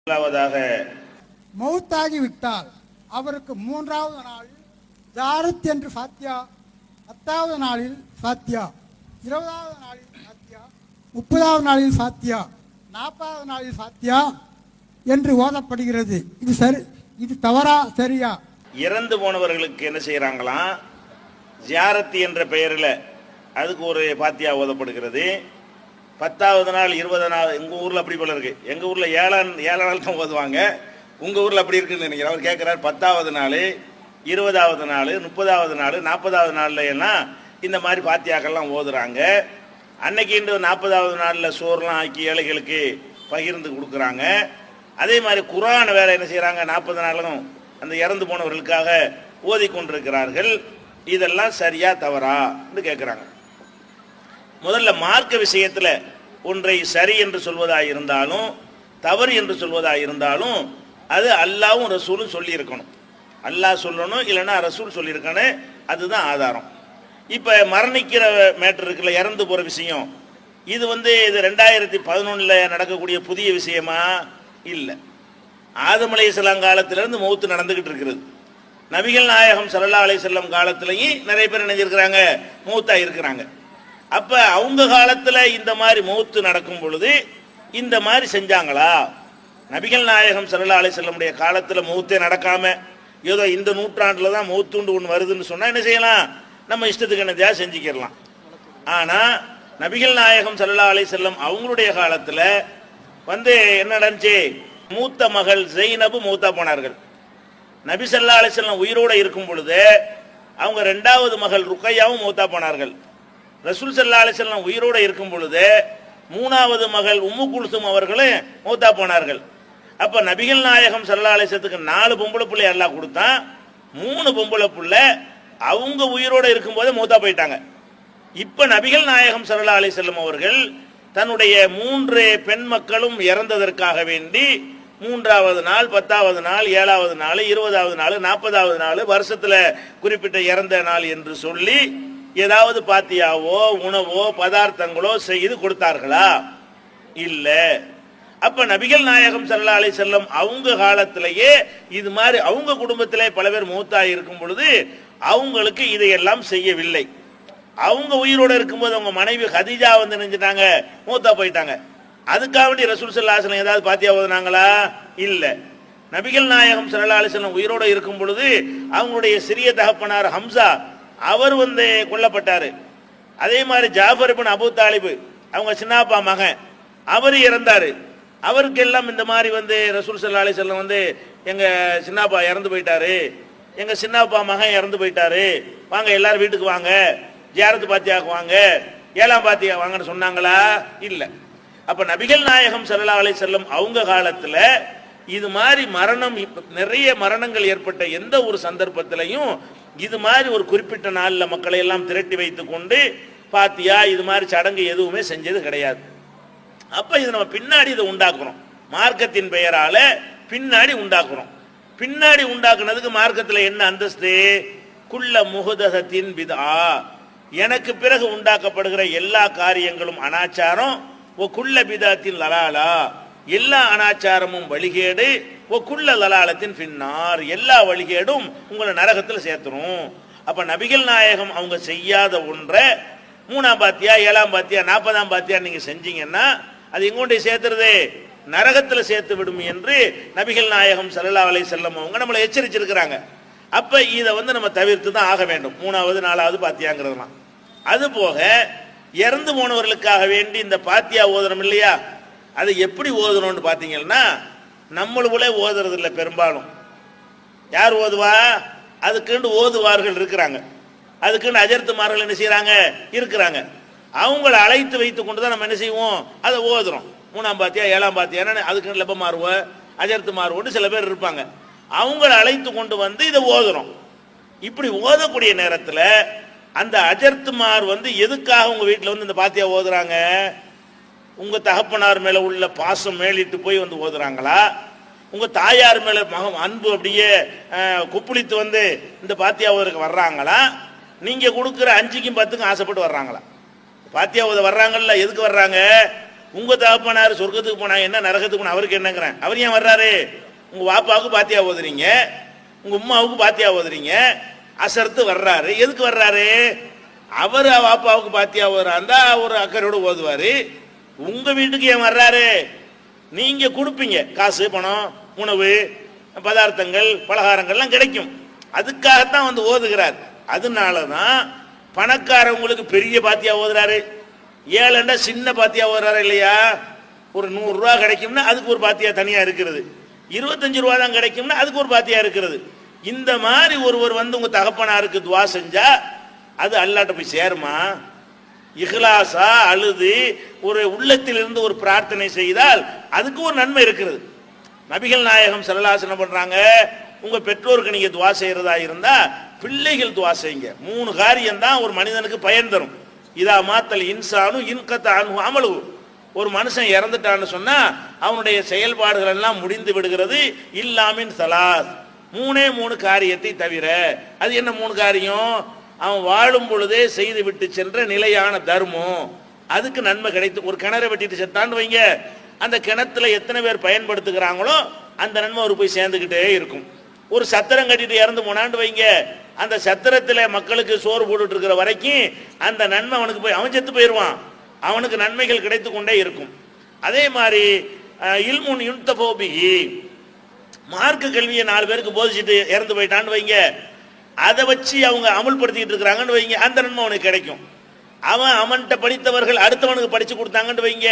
முதலாவதாக மௌத்தாகிவிட்டால் அவருக்கு 3வது நாளில் ஜாரத் என்று ஃபாத்தியா, 10வது நாளில் ஃபாத்தியா, 20வது நாளில் ஃபாத்தியா, 30வது நாளில் ஃபாத்தியா, 40வது நாளில் ஃபாத்தியா என்று ஓதப்படுகிறது. இது சரி, இது தவறா சரியா? இறந்து போனவர்களுக்கு என்ன செய்யறாங்களாம், ஜியாரத் என்ற பெயரில் அதுக்கு ஒரு ஃபாத்தியா ஓதப்படுகிறது. 10வது நாள் 20 நாள், எங்கள் ஊரில் அப்படி போல இருக்கு. எங்கள் ஊரில் 7 நாள் தான் ஓதுவாங்க. உங்கள் ஊரில் அப்படி இருக்குன்னு நினைக்கிறேன். அவர் கேட்குறாரு, 10வது நாள், 20வது நாள், 30வது நாள், 40வது நாளில் எல்லாம் இந்த மாதிரி ஃபாத்தியாக்கள்லாம் ஓதுறாங்க. அன்னைக்கு இன்று 40வது நாளில் சோறுலாம் ஆக்கி ஏழைகளுக்கு பகிர்ந்து கொடுக்குறாங்க. அதே மாதிரி குர்ஆனை வேற என்ன செய்கிறாங்க, 40 நாளும் அந்த இறந்து போனவர்களுக்காக ஓதி கொண்டிருக்கிறார்கள். இதெல்லாம் சரியா தவறா என்று கேட்குறாங்க. முதல்ல மார்க்க விஷயத்தில் ஒன்றை சரி என்று சொல்வதாக இருந்தாலும் தவறு என்று சொல்வதாக இருந்தாலும் அது அல்லாவும் ரசூலும் சொல்லியிருக்கணும். அல்லாஹ் சொல்லணும், இல்லைன்னா ரசூல் சொல்லியிருக்கணும். அதுதான் ஆதாரம். இப்போ மரணிக்கிற மேட்டர் இருக்குல்ல, இறந்து போகிற விஷயம், இது இது 2011 நடக்கக்கூடிய புதிய விஷயமா இல்லை. ஆதம் அலைஹிஸ்ஸலாம் காலத்திலிருந்து மௌத்து நடந்துகிட்டு இருக்கிறது. நபிகள் நாயகம் ஸல்லல்லாஹு அலைஹி வஸல்லம் காலத்திலையும் நிறைய பேர் நினைஞ்சிருக்கிறாங்க, மௌத்தா இருக்கிறாங்க. அப்ப அவங்க காலத்துல இந்த மாதிரி மௌத்து நடக்கும் பொழுது இந்த மாதிரி செஞ்சாங்களா? நபிகள் நாயகம் ஸல்லல்லாஹு அலைஹி வஸல்லமுடைய காலத்துல மௌத்தே நடக்காம ஏதோ இந்த நூற்றாண்டுல தான் மௌத்துண்டு ஒன்று வருதுன்னு சொன்னா என்ன செய்யலாம், நம்ம இஷ்டத்துக்கு என்னதையா செஞ்சுக்கிடலாம். ஆனா நபிகள் நாயகம் ஸல்லல்லாஹு அலைஹி வஸல்லம் அவங்களுடைய காலத்துல என்ன நடந்துச்சு, மூத்த மகள் ஜெய்னபு மௌத்தா போனார்கள். நபி ஸல்லல்லாஹு அலைஹி வஸல்லம் உயிரோட இருக்கும் பொழுது அவங்க 2வது மகள் ருக்கையாவும் மௌத்தா போனார்கள். ரசூல் ஸல்லல்லாஹு அலைஹி வஸல்லம் உயிரோடு இருக்கும் பொழுது 3வது மகள் உம்மு குல்சும் அவர்களும் மௌத்தா போனார்கள். அப்ப நபிகள் நாயகம் ஸல்லல்லாஹு அலைஹி வஸல்லத்துக்கு 4 பொம்பளை பிள்ளை அல்லாஹ் கொடுத்தான். 3 பொம்பளை பிள்ளை அவங்க உயிரோடு இருக்கும்போதே மௌத்தா போயிட்டாங்க. இப்ப நபிகள் நாயகம் ஸல்லல்லாஹு அலைஹி வஸல்லம் அவர்கள் தன்னுடைய 3 பெண் மக்களும் இறந்ததற்காக வேண்டி 3வது நாள், 10வது நாள், 7வது நாள், 20வது நாள், 40வது நாள், வருஷத்துல குறிப்பிட்ட இறந்த நாள் என்று சொல்லி ஏதாவது பாத்தியாவோ உணவோ பதார்த்தங்களோ செய்து கொடுத்தார்களா? இல்ல. அப்ப நபிகள் நாயகம் ஸல்லல்லாஹு அலைஹி வஸல்லம் அவங்க காலத்திலேயே இது மாதிரி அவங்க குடும்பத்திலே பல பேர் மௌத்தா இருக்கும் பொழுது அவங்களுக்கு இதையெல்லாம் செய்யவில்லை. அவங்க உயிரோட இருக்கும்போது அவங்க மனைவி ஹதீஜா நினைஞ்சிட்டாங்க, மௌத்தா போயிட்டாங்க. அதுக்காக வேண்டி ரசூல் ஸல்லல்லாஹு அலைஹி வஸல்லம் ஏதாவது பாத்தியா ஓதுனாங்களா? இல்ல. நபிகள் நாயகம் ஸல்லல்லாஹு அலைஹி வஸல்லம் உயிரோட இருக்கும் பொழுது அவங்களுடைய சிறிய தகப்பனார் ஹம்சா அவர் கொல்லப்பட்டாரு. அதே மாதிரி ஜாஃபர் இப்னு அபூ தாலிப் அவங்க சின்னப்பா மகன் அவர் இறந்தாரு. அவருக்கு எல்லாம் இந்த மாதிரி ரசூல் ஸல்லல்லாஹு அலைஹி வஸல்லம் எங்க சின்னப்பா இறந்து போயிட்டாரு, எங்க சின்னப்பா மகன் இறந்து போயிட்டாரு, வாங்க எல்லாரும் வீட்டுக்கு வாங்க, ஜியாரத் பாத்தியாக்கு வாங்க, 7ஆம் பாத்தியா வாங்கன்னு சொன்னாங்களா? இல்ல. அப்ப நபிகள் நாயகம் ஸல்லல்லாஹு அலைஹி வஸல்லம் அவங்க காலத்துல இது மாதிரி நிறைய மரணங்கள் ஏற்பட்ட எந்த ஒரு சந்தர்ப்பத்திலையும் இது மாதிரி ஒரு குறிப்பிட்ட நாளில் மக்களை எல்லாம் திரட்டி வைத்துக் கொண்டு பாத்தியா இது மாதிரி சடங்கு எதுவுமே செஞ்சது கிடையாது. அப்ப இது நம்ம பின்னாடி இதை உண்டாக்குறோம், மார்க்கத்தின் பெயரால பின்னாடி உண்டாக்குறோம். பின்னாடி உண்டாக்குனதுக்கு மார்க்கத்தில் என்ன அந்தஸ்து? குல்ல முஹதஸத்தின் பித்ஆ, எனக்கு பிறகு உண்டாக்கப்படுகிற எல்லா காரியங்களும் அனாச்சாரம். ஓ குல்ல பித்அத்தின் லலாலா, எல்லா அனாச்சாரமும் வழிகேடு. ஓ குல்ல லலாலத்தின் பின்னார், எல்லா வழிகேடும் உங்களை நரகத்தில் சேர்த்துரும். அப்ப நபிகள் நாயகம் அவங்க செய்யாத ஒன்றை 3ஆம் பாத்தியா, 7ஆம் பாத்தியா, 40ஆம் பாத்தியா நீங்க செஞ்சீங்கன்னா அது எங்கொண்டே சேர்த்துறது, நரகத்தில் சேர்த்து விடும் என்று நபிகள் நாயகம் ஸல்லல்லாஹு அலைஹி வஸல்லம் அவங்க நம்மளை எச்சரிச்சிருக்கிறாங்க. அப்ப இதை நம்ம தவிர்த்து தான் ஆக வேண்டும், 3வது 4வது பாத்தியாங்கிறதுலாம். அது போக இறந்து போனவர்களுக்காக வேண்டி இந்த பாத்தியா ஓதுறோம் இல்லையா, அது எப்படி ஓதுறோம்னு பார்த்தீங்கன்னா நம்மளுக்குள்ளே ஓதுறது இல்லை பெரும்பாலும். யார் ஓதுவா? அதுக்குன்னு ஓதுவார்கள் இருக்கிறாங்க, அதுக்குன்னு அஜர்த்துமார்கள் என்ன செய்யறாங்க இருக்கிறாங்க. அவங்கள அழைத்து வைத்து கொண்டு தான் நம்ம என்ன செய்வோம், அதை ஓதுறோம். 3ஆம் பாத்தியா 7ஆம் பாத்தியா அதுக்குன்னு லெப்ப மாறுவ அஜர்த்து மாறுவோன்னு சில பேர் இருப்பாங்க. அவங்கள அழைத்து கொண்டு இதை ஓதுறோம். இப்படி ஓதக்கூடிய நேரத்தில் அந்த அஜர்த்துமார் எதுக்காக உங்க வீட்டில் இந்த பாத்தியா ஓதுறாங்க? உங்க தகப்பனார் மேல உள்ள பாசம் மேலிட்டு போய் ஓதுறாங்களா? உங்க தாயார் மேல அன்பு அப்படியே குப்புளித்து இந்த பாத்தியா ஓதுறதுக்கு வர்றாங்களா? நீங்க கொடுக்குற 5க்கும் 10க்கும் ஆசைப்பட்டு வர்றாங்களா? பாத்தியா ஓத வர்றாங்கல்ல, எதுக்கு வர்றாங்க? உங்க தகப்பனார் சொர்க்கத்துக்கு போனா என்ன, நரகத்துக்கு போனா அவருக்கு என்னங்கிறேன். அவர் ஏன் வர்றாரு? உங்க வாப்பாவுக்கு பாத்தியா ஓதுறீங்க, உங்க உம்மாவுக்கு பாத்தியா ஓதுறீங்க, அசர்த்து வர்றாரு. எதுக்கு வர்றாரு? அவர் வாப்பாவுக்கு பாத்தியா ஓதுறாந்தா ஒரு அக்கறையோடு ஓதுவாரு. உங்க வீட்டுக்கு ஏன் வர்றாரு? நீங்க கொடுப்பீங்க காசு, பணம், உணவு, பதார்த்தங்கள், பலகாரங்கள்லாம் கிடைக்கும். அதுக்காகத்தான் வந்து ஓதுகிறார். அதனாலதான் பணக்காரவங்களுக்கு பெரிய பாத்தியா ஓதுறாரு, ஏழண்டா சின்ன பாத்தியா ஓதுறாரு இல்லையா? ஒரு 100 ரூபா கிடைக்கும்னா அதுக்கு ஒரு பாத்தியா தனியா இருக்கிறது, 25 ரூபா தான் கிடைக்கும்னா அதுக்கு ஒரு பாத்தியா இருக்கிறது. இந்த மாதிரி ஒருவர் வந்து உங்க தகப்பனாருக்கு துவா செஞ்சா அது அல்லாட்ட போய் சேருமா? இஹ்லாஸா அழுது ஒரு உள்ளத்திலிருந்து ஒரு பிரார்த்தனை செய்தால் அதுக்கு ஒரு நன்மை இருக்கிறது. நபிகள் நாயகம் ஸல்லல்லாஹு அலைஹி வஸல்லம் பண்றாங்க, உங்க பெற்றோருக்கு நீங்க துவா செய்யறதா இருந்தா பிள்ளைகள் துவா செய்யுங்க. 3 காரியம் தான் ஒரு மனிதனுக்கு பயன் தரும். இதா மாத்தல் இன்சானு இன்கத்த அன்ஹு அமலு. ஒரு மனுஷன் இறந்துட்டான்னு சொன்னா அவனுடைய செயல்பாடுகள் எல்லாம் முடிந்து விடுகிறது. இல்லாமின் சலாஸ், 3 காரியத்தை தவிர. அது என்ன 3 காரியம்? அவன் வாழும் பொழுதே செய்து விட்டு சென்ற நிலையான தர்மம், அதுக்கு நன்மை கிடைத்து. ஒரு கிணறை வெட்டிட்டு செத்தான்னு வைங்க, அந்த கிணத்துல எத்தனை பேர் பயன்படுத்துகிறாங்களோ அந்த நன்மை அவர் போய் சேர்ந்துக்கிட்டே இருக்கும். ஒரு சத்திரம் கட்டிட்டு இறந்து போனான்னு வைங்க, அந்த சத்திரத்தில் மக்களுக்கு சோறு போட்டுட்டு இருக்கிற வரைக்கும் அந்த நன்மை அவனுக்கு போய், அவன் செத்து போயிடுவான், அவனுக்கு நன்மைகள் கிடைத்து கொண்டே இருக்கும். அதே மாதிரி இல்முன் யுன்தஃபோபிஹி, மார்க்க கல்வியை 4 பேருக்கு போதிச்சுட்டு இறந்து போயிட்டான்னு வைங்க, அதை வச்சு அவங்க அமல்படுத்திக்கிட்டு இருக்கிறாங்கன்னு வைங்க, அந்த நன்மை அவனுக்கு கிடைக்கும். அவன்கிட்ட படித்தவர்கள் அடுத்தவனுக்கு படிச்சு கொடுத்தாங்கன்னு வைங்க,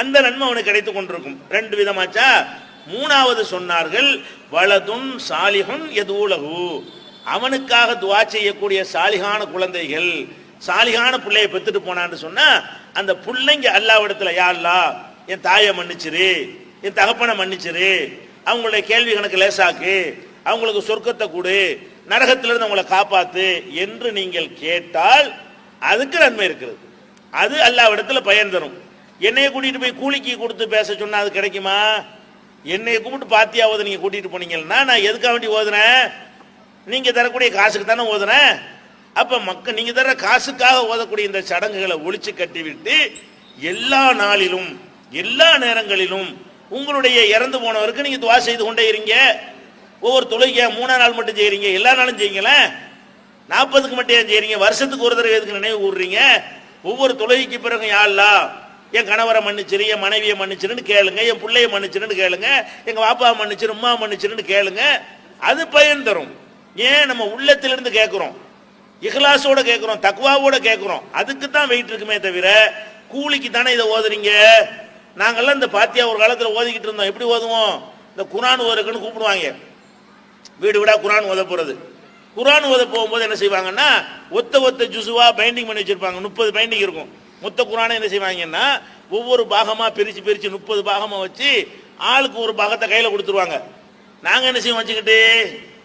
அந்த நன்மை அவனுக்கு கிடைத்து கொண்டிருக்கும். 2 விதமாச்சா. 3வது சொன்னார்கள், வலதுன் சாலிஹுன் யதூலஹு, அவனுக்காக துஆ செய்யக்கூடிய சாலிகான குழந்தைகள், சாலிகான பிள்ளையை பெற்றுட்டு போனான்னு சொன்னா அந்த பிள்ளைங்க அல்லாஹ்விடத்துல, யா அல்லாஹ் என் தாயை மன்னிச்சிரு, என் தகப்பனை மன்னிச்சிரு, அவங்களுடைய கேள்வி கணக்கு லேசாக்கு, அவங்களுக்கு சொர்க்கத்தை கொடு, நரகத்திலிருந்து அவங்களை காப்பாத்து என்று நீங்கள் கேட்டால் அதுக்கு நன்மை இருக்கிறது. அது அல்லாஹ்விடத்துல பயன் தரும். என்னைய கூட்டிட்டு போய் கூலிக்கு கொடுத்து பேச சொன்னா அது கிடைக்குமா? என்னைய கூப்பிட்டு பாத்தியா ஓத நீங்க கூட்டிட்டு போனீங்கன்னா நான் எதுக்காக வேண்டி ஓதுனேன்? நீங்க தரக்கூடிய காசுக்கு தானே ஓதுனேன். அப்ப நீங்க தர காசுக்காக ஓதக்கூடிய இந்த சடங்குகளை ஒழிச்சு கட்டிவிட்டு எல்லா நாளிலும் எல்லா நேரங்களிலும் உங்களுடைய இறந்து போனவருக்கு நீங்க துவா செய்து கொண்டே இருங்க. ஒவ்வொரு தொழுகை 3 நாள் மட்டும் செய்யறீங்க, எல்லா நாளும் செய்யுங்களேன். 40க்கு மட்டும் ஏன் செய்யறீங்க? வருஷத்துக்கு ஒரு தடவை எதுக்கு நினைவு கூறுறீங்க? ஒவ்வொரு தொழுகைக்கு பிறகு யா அல்லாஹ் என் கணவரை மன்னிச்சிரு, என் மனைவியை மன்னிச்சிருன்னு கேளுங்க, என் பிள்ளைய மன்னிச்சிருன்னு கேளுங்க, எங்க பாப்பாவை மன்னிச்சிரு, உமா மன்னிச்சிருன்னு கேளுங்க. அது பயன் தரும். ஏன் நம்ம உள்ளத்திலிருந்து கேட்கிறோம், இஹ்லாஸோட கேட்கிறோம், தக்வாவோட கேட்கிறோம். அதுக்கு தான் வெயிட் இருக்குமே தவிர கூலிக்கு தானே இதை ஓதுறீங்க. நாங்கெல்லாம் இந்த பாத்தியா ஒரு காலத்தில் ஓதிக்கிட்டு இருந்தோம். எப்படி ஓதுவோம்? இந்த குரான் ஓதுக்குன்னு கூப்பிடுவாங்க, வீடு வீடா குரான் ஓத போறது. குரான் ஓத போகும்போது என்ன செய்வாங்கன்னா ஒத்த ஜுசுவா பைண்டிங் பண்ணி வச்சிருப்பாங்க. 30 பைண்டிங் இருக்கும். மொத்த குரானை என்ன செய்வாங்கன்னா ஒவ்வொரு பாகமா பிரிச்சு 30 பாகமா வச்சு ஆளுக்கு ஒரு பாகத்தை கையில கொடுத்துருவாங்க. நாங்க என்ன செய்வோம் வச்சுக்கிட்டு,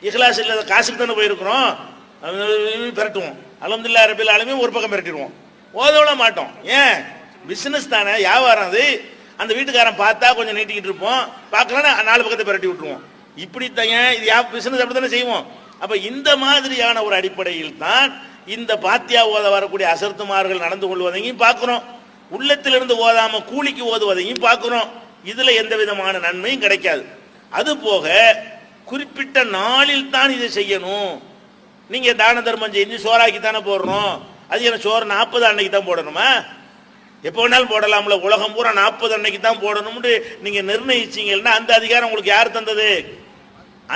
இஹ்லாஸ் இல்லாத காசுக்கு தானே போயிருக்கிறோம், பெரட்டுவோம். அல்ஹம்துலில்லாஹ் ரப்பில் ஆலமீன் ஒரு பக்கம் பெரட்டிடுவோம், ஓதவிட மாட்டோம். ஏன்? பிசினஸ் தானே, வியாபாரம். அது அந்த வீட்டுக்காரன் பார்த்தா கொஞ்சம் நீட்டிக்கிட்டு இருப்போம், பார்க்கலன்னா 4 பக்கத்தை பெரட்டி விட்டுருவோம். இப்படித்தான் இது பிசினஸ் அப்படி தானே செய்வோம். அப்ப இந்த மாதிரியான ஒரு அடிப்படையில் தான் இந்த பாத்தியா ஓத வரக்கூடிய அசர்த்துமார்கள் நடந்து கொள்வதையும் பார்க்கிறோம், உள்ளத்திலிருந்து ஓதாம கூலிக்கு ஓதுவதையும் பார்க்கிறோம். இதுல எந்த விதமான நன்மையும் கிடைக்காது. அது போக குறிப்பிட்ட நாளில் தான் இதை செய்யணும். நீங்க தான தர்மம் செஞ்சு சோறாக்கி தானே போடுறோம், அது என்ன சோறு 40 அன்னைக்கு தான் போடணுமா? எப்போ வேணாலும் போடலாம்ல. உலகம் பூரா 40 அன்னைக்கு தான் போடணும்னு நீங்க நிர்ணயிச்சீங்கன்னா அந்த அதிகாரம் உங்களுக்கு யார் தந்தது?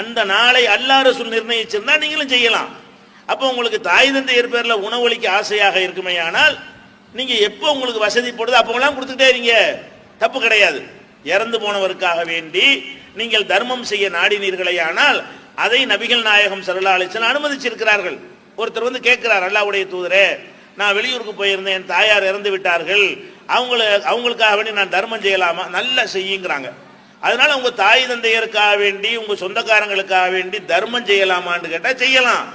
அந்த நாளை அல்லாஹ் ரசூல் நிர்ணயிச்சிருந்தா நீங்களும் செய்யலாம். அப்போ உங்களுக்கு தாய் தந்தையர் பேர்ல உணவளிக்க ஆசையாக இருக்குமே, ஆனால் நீங்க எப்போ உங்களுக்கு வசதி போடுது அப்போலாம் கொடுத்துட்டே இருங்க, தப்பு கிடையாது. இறந்து போனவருக்காக வேண்டி நீங்கள் தர்மம் செய்ய நாடினீர்களே, ஆனால் அதை நபிகள் நாயகம் ஸல்லல்லாஹு அலைஹி வஸல்லம் அனுமதிச்சிருக்கிறார்கள். ஒருத்தர் வந்து கேட்கிறார், அல்லாஹ்வுடைய தூதரே நான் வெளியூருக்கு போயிருந்தேன், என் தாயார் இறந்து விட்டார்கள், அவங்களுக்காக வேண்டி நான் தர்மம் செய்யலாமா? நல்லா செய்யுங்கிறாங்க. அதனால உங்க தாய் தந்தையருக்காக வேண்டி உங்க சொந்தக்காரங்களுக்காக வேண்டி தர்மம் செய்யலாமான்னு கேட்டா செய்யலாம்.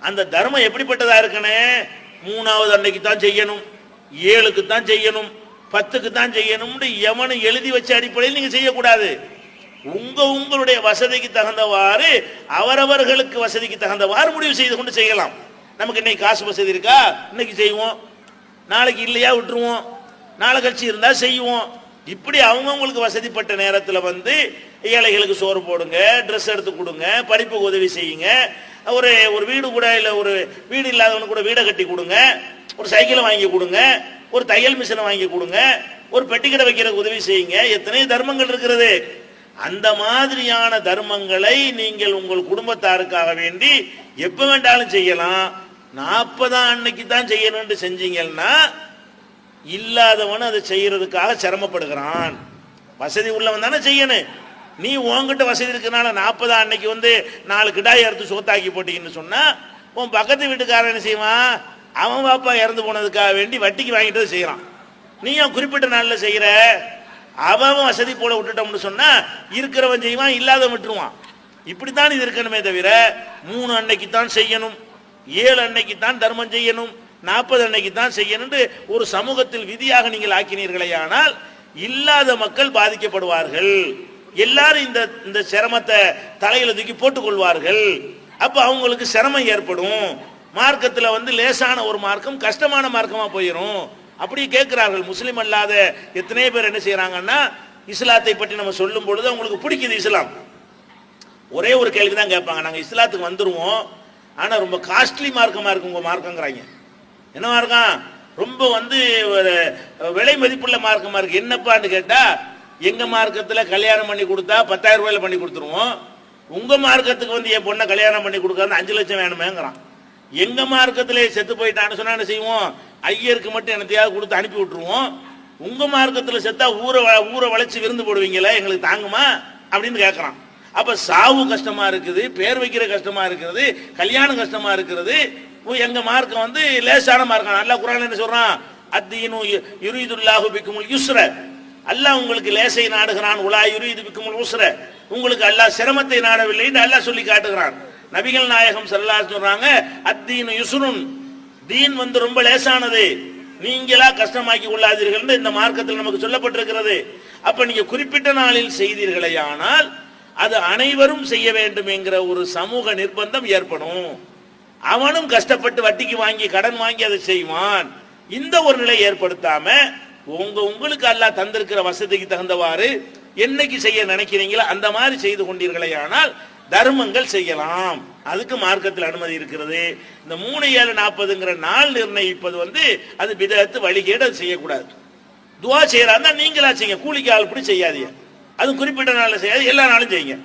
அந்த தர்மம் எப்படிப்பட்டதா இருக்குன்னு, 3வது அன்னைக்கு தான் செய்யணும், 7க்கு தான் செய்யணும், 10க்கு தான் செய்யணும்னு எவனும் எழுதி வச்ச அடிப்படையில் நீங்க செய்யக்கூடாது. உங்களுடைய வசதிக்கு தகுந்தவாறு அவரவர்களுக்கு வசதிக்கு தகுந்தவாறு முடிவு செய்து கொண்டு செய்யலாம். நமக்கு இன்னைக்கு காசு வசதி இருக்கா, இன்னைக்கு செய்வோம், நாளைக்கு இல்லையா விட்டுருவோம், நாளை கட்சி இருந்தா செய்வோம். இப்படி அவங்கவுங்களுக்கு வசதிப்பட்ட நேரத்தில் வந்து ஏழைகளுக்கு சோறு போடுங்க, ட்ரெஸ் எடுத்து கொடுங்க, படிப்புக்கு உதவி செய்யுங்க, ஒரு ஒரு வீடு கூட இல்லை, ஒரு வீடு இல்லாதவனுக்கு கூட வீடை கட்டி கொடுங்க, ஒரு சைக்கிளை வாங்கி கொடுங்க, ஒரு தையல் மிஷினை வாங்கி கொடுங்க, ஒரு பெட்டிக்கடை வைக்கிறதுக்கு உதவி செய்யுங்க. எத்தனை தர்மங்கள் இருக்கிறது. அந்த மாதிரியான தர்மங்களை நீங்கள் உங்கள் குடும்பத்தாருக்காக வேண்டி எப்ப வேண்டாலும் செய்யலாம். 40 அன்னைக்கு தான் செய்யணும்னு செஞ்சீங்கன்னா இல்லாதவன் அதை செய்யறதுக்காக சிரமப்படுகிறான். வசதி உள்ளவன் தானே செய்யணும். நீ உன்கிட்ட வசதி இருக்கனால 40 அன்னைக்கு வந்து 4 கிடாய் அறுத்து சோத்தாக்கி போட்டீங்கன்னு சொன்னா உன் பக்கத்து வீட்டுக்காரன் என்ன செய்வான்? அவன் பாப்பா இறந்து போனதுக்காக வேண்டி வட்டிக்கு வாங்கிட்டு செய்யறான். நீ ஏன் குறிப்பிட்ட நாளில் செய்யற? அவன் வசதி போல விட்டுட்டோம்னு சொன்னா இருக்கிறவன் செய்வான், இல்லாதவன் விட்டுருவான். இப்படித்தான் இது இருக்கணுமே தவிர 3 அன்னைக்கு தான் செய்யணும், 7 அன்னைக்கு தான் தர்மம் செய்யணும், 40 அன்னைக்கு தான் செய்யணும் ஒரு சமூகத்தில் விதியாக நீங்கள் ஆக்கினீர்களே, ஆனால் இல்லாத மக்கள் பாதிக்கப்படுவார்கள். எல்லாரும் இந்த சிரமத்தை தலையில தூக்கி போட்டுக் கொள்வார்கள். அப்ப அவங்களுக்கு சிரமம் ஏற்படும். மார்க்கத்தில் வந்து லேசான ஒரு மார்க்கம் கஷ்டமான மார்க்கமா போயிடும். அப்படி கேட்கிறார்கள். முஸ்லீம் அல்லாத எத்தனை பேர் என்ன செய்யறாங்கன்னா, இஸ்லாத்தை பற்றி நம்ம சொல்லும் பொழுது அவங்களுக்கு பிடிக்குது இஸ்லாம். ஒரே ஒரு கேள்வி தான் கேட்பாங்க, நாங்கள் இஸ்லாத்துக்கு வந்துருவோம், ஆனால் ரொம்ப காஸ்ட்லி மார்க்கமா இருக்கு உங்க மார்க்கங்கிறாங்க. என்ன மார்க்கம்? ரொம்ப வந்து விலை மதிப்புள்ள மார்க்கமா இருக்கு. என்னப்பான்னு கேட்டா, எங்க மார்க்கத்தில் கல்யாணம் பண்ணி கொடுத்தா 10,000 ரூபாயில பண்ணி கொடுத்துருவோம், உங்க மார்க்கத்துக்கு வந்து என் பொண்ணை கல்யாணம் பண்ணி கொடுக்காது 5 லட்சம் வேணுமேங்கிறான். எங்க மார்க்கத்திலே செத்து போயிட்டான்னு சொன்னா என்ன செய்வோம்? ஐயருக்கு மட்டும் என்னத்தையாவது கொடுத்து அனுப்பி விட்டுருவோம். உங்க மார்க்கத்தில் செத்தா ஊரை வளைச்சு விருந்து போடுவீங்களா, எங்களுக்கு தாங்குமா அப்படின்னு கேட்கறான். அப்ப சாவு கஷ்டமா இருக்குது, பேர் வைக்கிற கஷ்டமா இருக்கிறது, கல்யாணம் கஷ்டமா இருக்கிறது. எங்க மார்க்கம் வந்து லேசான மார்க்கம். அல்லாஹ் குர்ஆன்ல என்ன சொல்றான்? அத்தீனு யுரீதுல்லாஹு பிக்குமுல் யுஸ்ர, அல்லாஹ் உங்களுக்கு லேசை நாடுகிறான். உலா யுரீது பிக்குமுல் உஸ்ர, உங்களுக்கு அல்லாஹ் சிரமத்தை நாடவில்லை என்று அல்லாஹ் சொல்லி காட்டுகிறான். நபிகள் நாயகம் ஸல்லல்லாஹு அலைஹி சொல்றாங்க, அத்தீனு யுஸ்ருன், தீன் வந்து ரொம்ப லேசானது, நீங்களா கஷ்டமாக்கி கொள்ளாதீர்கள் இந்த மார்க்கத்தில் நமக்கு சொல்லப்பட்டிருக்கிறது. அப்ப நீங்க குறிப்பிட்ட நாளில் செய்தீர்களே ஆனால் அது அனைவரும் செய்ய வேண்டும் என்கிற ஒரு சமூக நிர்பந்தம் ஏற்படும். அவனும் கஷ்டப்பட்டு வட்டிக்கு வாங்கி கடன் வாங்கி அதை செய்வான். இந்த ஒரு நிலை ஏற்படுத்தாம உங்களுக்கு அல்லாஹ் தந்திருக்கிற வசதிக்கு தகுந்தவாறு என்னைக்கு செய்ய நினைக்கிறீங்களோ அந்த மாதிரி செய்து கொண்டீர்களே ஆனால் தர்மங்கள் செய்யலாம். அதுக்கு மார்க்கத்தில் அனுமதி இருக்கிறது. இந்த 3, 7, 40ங்கிற நாள் நிர்ணயிப்பது வந்து அது பிதஅத், வழிகேடு. அது செய்யக்கூடாது. துவா செய்யறாருந்தா நீங்களா செய்யுங்க, கூலிக்கு ஆள் இப்படி செய்யாதீங்க. அது குறிப்பிட்ட நாளில் செய்யாது, எல்லா நாளும் செய்யுங்க.